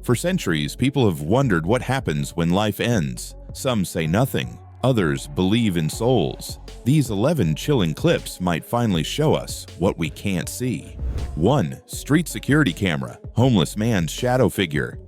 For centuries, people have wondered what happens when life ends. Some say nothing. Others believe in souls. These 11 chilling clips might finally show us what we can't see. 1. Street security camera. Homeless man's shadow figure.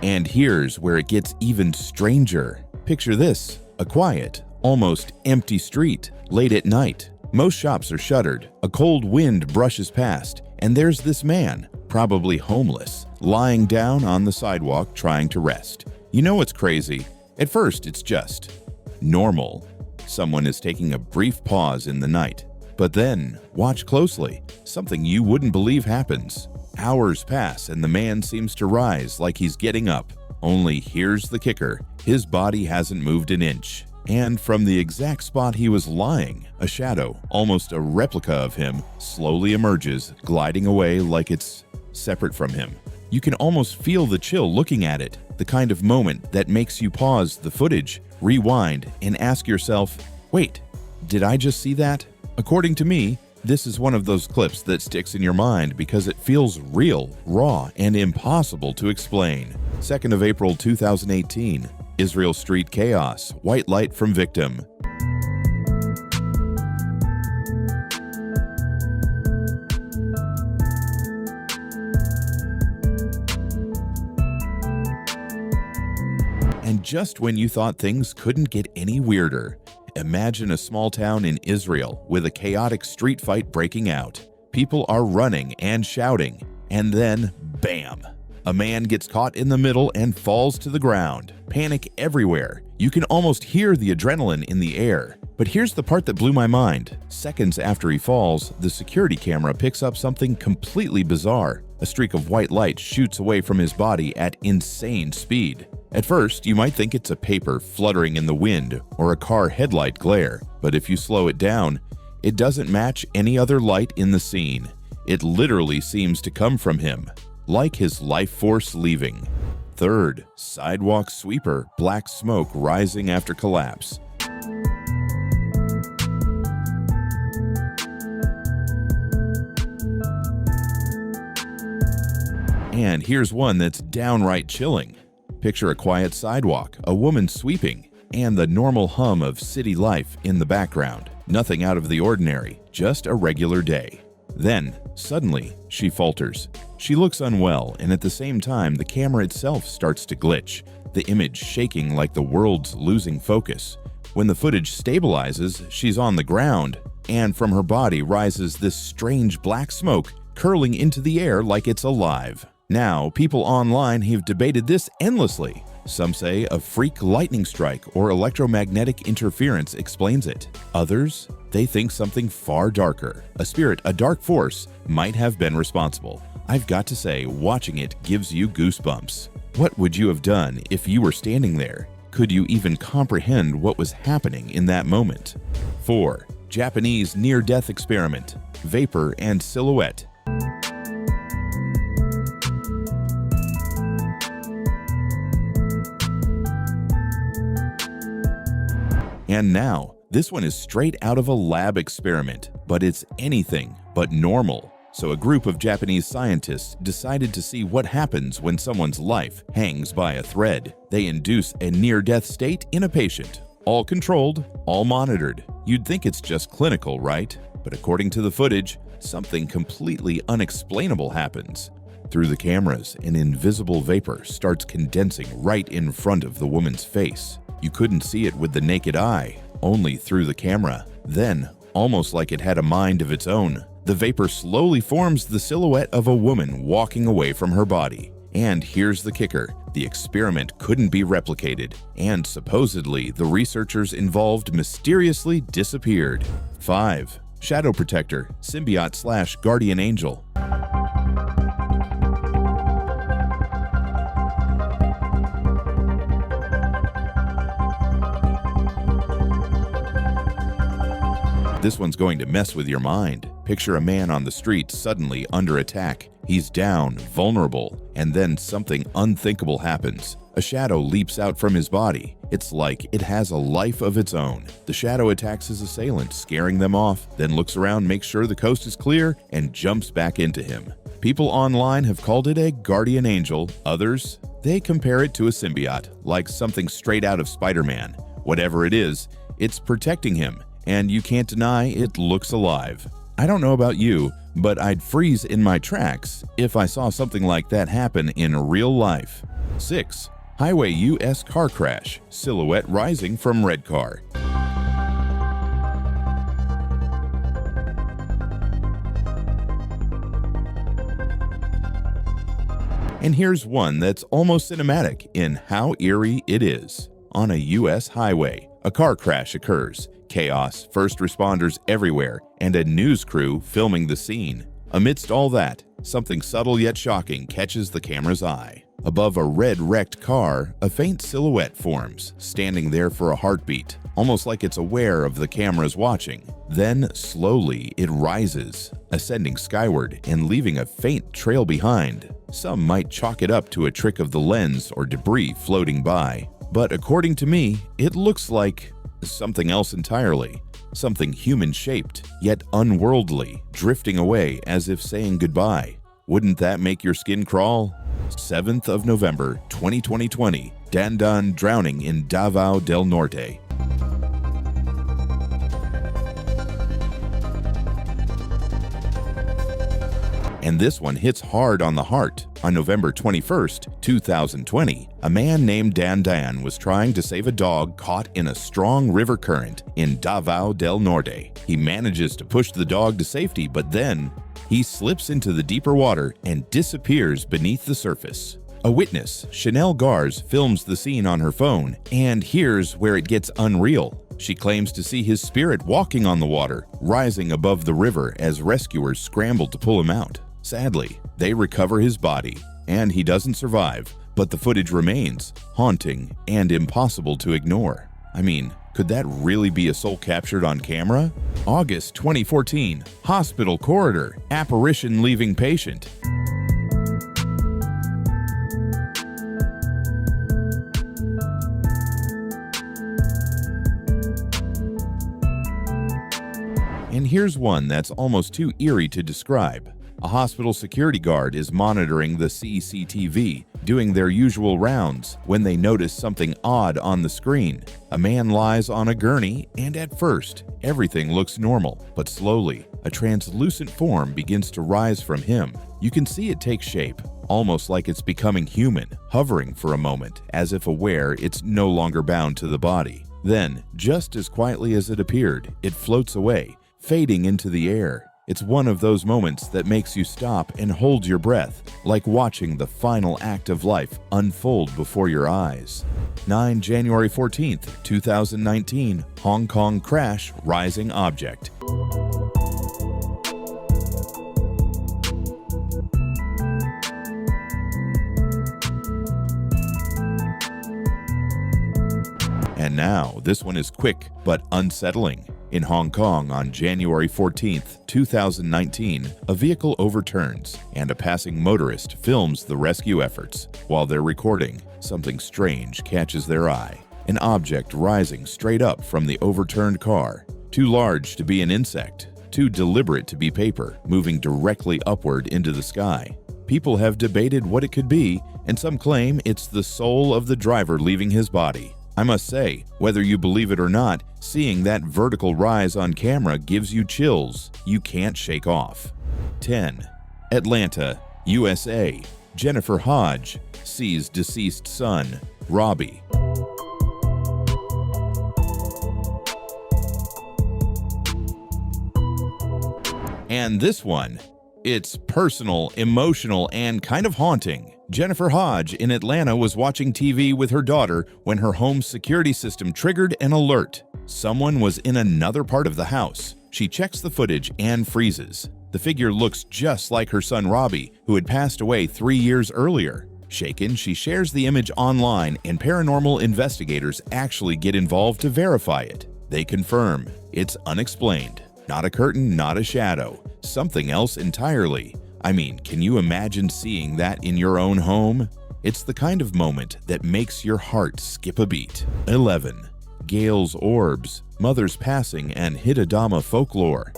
And here's where it gets even stranger. Picture this, a quiet, almost empty street, late at night. Most shops are shuttered, a cold wind brushes past, and there's this man, probably homeless, lying down on the sidewalk trying to rest. You know what's crazy? At first, it's just normal. Someone is taking a brief pause in the night. But then, watch closely. Something you wouldn't believe happens. Hours pass and the man seems to rise like he's getting up. Only here's the kicker. His body hasn't moved an inch. And from the exact spot he was lying, a shadow, almost a replica of him, slowly emerges, gliding away like it's separate from him. You can almost feel the chill looking at it, the kind of moment that makes you pause the footage, rewind, and ask yourself, wait, did I just see that? According to me, this is one of those clips that sticks in your mind because it feels real, raw, and impossible to explain. 2nd of April 2018, Israel street chaos, white light from victim. And just when you thought things couldn't get any weirder, imagine a small town in Israel with a chaotic street fight breaking out. People are running and shouting, and then, bam! A man gets caught in the middle and falls to the ground. Panic everywhere. You can almost hear the adrenaline in the air. But here's the part that blew my mind. Seconds after he falls, the security camera picks up something completely bizarre. A streak of white light shoots away from his body at insane speed. At first, you might think it's a paper fluttering in the wind or a car headlight glare, but if you slow it down, it doesn't match any other light in the scene. It literally seems to come from him, like his life force leaving. 3rd, sidewalk sweeper, black smoke rising after collapse. And here's one that's downright chilling. Picture a quiet sidewalk, a woman sweeping, and the normal hum of city life in the background. Nothing out of the ordinary, just a regular day. Then, suddenly, she falters. She looks unwell, and at the same time, the camera itself starts to glitch, the image shaking like the world's losing focus. When the footage stabilizes, she's on the ground, and from her body rises this strange black smoke curling into the air like it's alive. Now, people online have debated this endlessly. Some say a freak lightning strike or electromagnetic interference explains it. Others, they think something far darker, a spirit, a dark force, might have been responsible. I've got to say, watching it gives you goosebumps. What would you have done if you were standing there? Could you even comprehend what was happening in that moment? 4. Japanese near-death experiment, vapor and silhouette. And now, this one is straight out of a lab experiment, but it's anything but normal. So a group of Japanese scientists decided to see what happens when someone's life hangs by a thread. They induce a near-death state in a patient. All controlled, all monitored. You'd think it's just clinical, right? But according to the footage, something completely unexplainable happens. Through the cameras, an invisible vapor starts condensing right in front of the woman's face. You couldn't see it with the naked eye, only through the camera. Then, almost like it had a mind of its own, the vapor slowly forms the silhouette of a woman walking away from her body. And here's the kicker. The experiment couldn't be replicated, and supposedly the researchers involved mysteriously disappeared. 5. Shadow protector, symbiote/guardian angel. This one's going to mess with your mind. Picture a man on the street suddenly under attack. He's down, vulnerable, and then something unthinkable happens. A shadow leaps out from his body. It's like it has a life of its own. The shadow attacks his assailant, scaring them off, then looks around, makes sure the coast is clear, and jumps back into him. People online have called it a guardian angel. Others, they compare it to a symbiote, like something straight out of Spider-Man. Whatever it is, it's protecting him, and you can't deny it looks alive. I don't know about you, but I'd freeze in my tracks if I saw something like that happen in real life. 6. Highway US car crash, silhouette rising from red car. And here's one that's almost cinematic in how eerie it is. On a US highway, a car crash occurs. Chaos, first responders everywhere, and a news crew filming the scene. Amidst all that, something subtle yet shocking catches the camera's eye. Above a red wrecked car, a faint silhouette forms, standing there for a heartbeat, almost like it's aware of the cameras watching. Then, slowly, it rises, ascending skyward and leaving a faint trail behind. Some might chalk it up to a trick of the lens or debris floating by. But according to me, it looks like something else entirely. Something human-shaped, yet unworldly, drifting away as if saying goodbye. Wouldn't that make your skin crawl? 7th of November, 2020, Dandan drowning in Davao del Norte. And this one hits hard on the heart. On November 21st, 2020, a man named Dandan was trying to save a dog caught in a strong river current in Davao del Norte. He manages to push the dog to safety, but then he slips into the deeper water and disappears beneath the surface. A witness, Chanel Gars, films the scene on her phone, and here's where it gets unreal. She claims to see his spirit walking on the water, rising above the river as rescuers scramble to pull him out. Sadly, they recover his body, and he doesn't survive, but the footage remains haunting and impossible to ignore. I mean, could that really be a soul captured on camera? August 2014, hospital corridor, apparition leaving patient. And here's one that's almost too eerie to describe. A hospital security guard is monitoring the CCTV, doing their usual rounds, when they notice something odd on the screen. A man lies on a gurney, and at first, everything looks normal, but slowly, a translucent form begins to rise from him. You can see it take shape, almost like it's becoming human, hovering for a moment, as if aware it's no longer bound to the body. Then, just as quietly as it appeared, it floats away, fading into the air. It's one of those moments that makes you stop and hold your breath, like watching the final act of life unfold before your eyes. 9 January 14th, 2019, Hong Kong crash, rising object. And now, this one is quick but unsettling. In Hong Kong on January 14, 2019, a vehicle overturns and a passing motorist films the rescue efforts. While they're recording, something strange catches their eye. An object rising straight up from the overturned car. Too large to be an insect, too deliberate to be paper, moving directly upward into the sky. People have debated what it could be, and some claim it's the soul of the driver leaving his body. I must say, whether you believe it or not, seeing that vertical rise on camera gives you chills you can't shake off. 10. Atlanta, USA. Jennifer Hodge sees deceased son, Robbie. And this one, it's personal, emotional, and kind of haunting. Jennifer Hodge in Atlanta was watching TV with her daughter when her home's security system triggered an alert. Someone was in another part of the house. She checks the footage and freezes. The figure looks just like her son Robbie, who had passed away 3 years earlier. Shaken, she shares the image online, and paranormal investigators actually get involved to verify it. They confirm it's unexplained. Not a curtain, not a shadow. Something else entirely. I mean, can you imagine seeing that in your own home? It's the kind of moment that makes your heart skip a beat. 11. Gale's orbs, mother's passing, and Hitodama folklore.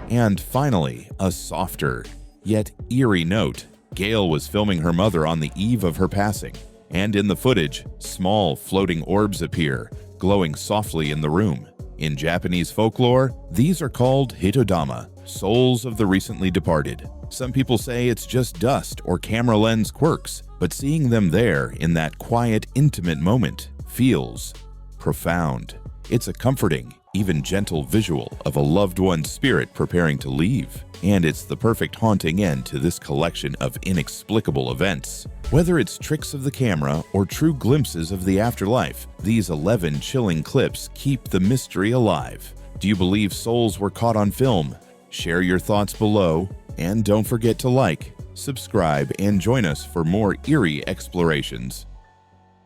And finally, a softer, yet eerie note. Gale was filming her mother on the eve of her passing, and in the footage, small floating orbs appear, glowing softly in the room. In Japanese folklore, these are called Hitodama, souls of the recently departed. Some people say it's just dust or camera lens quirks, but seeing them there in that quiet, intimate moment feels profound. It's a comforting, even gentle visual of a loved one's spirit preparing to leave. And it's the perfect haunting end to this collection of inexplicable events. Whether it's tricks of the camera or true glimpses of the afterlife, these 11 chilling clips keep the mystery alive. Do you believe souls were caught on film? Share your thoughts below, and don't forget to like, subscribe, and join us for more eerie explorations.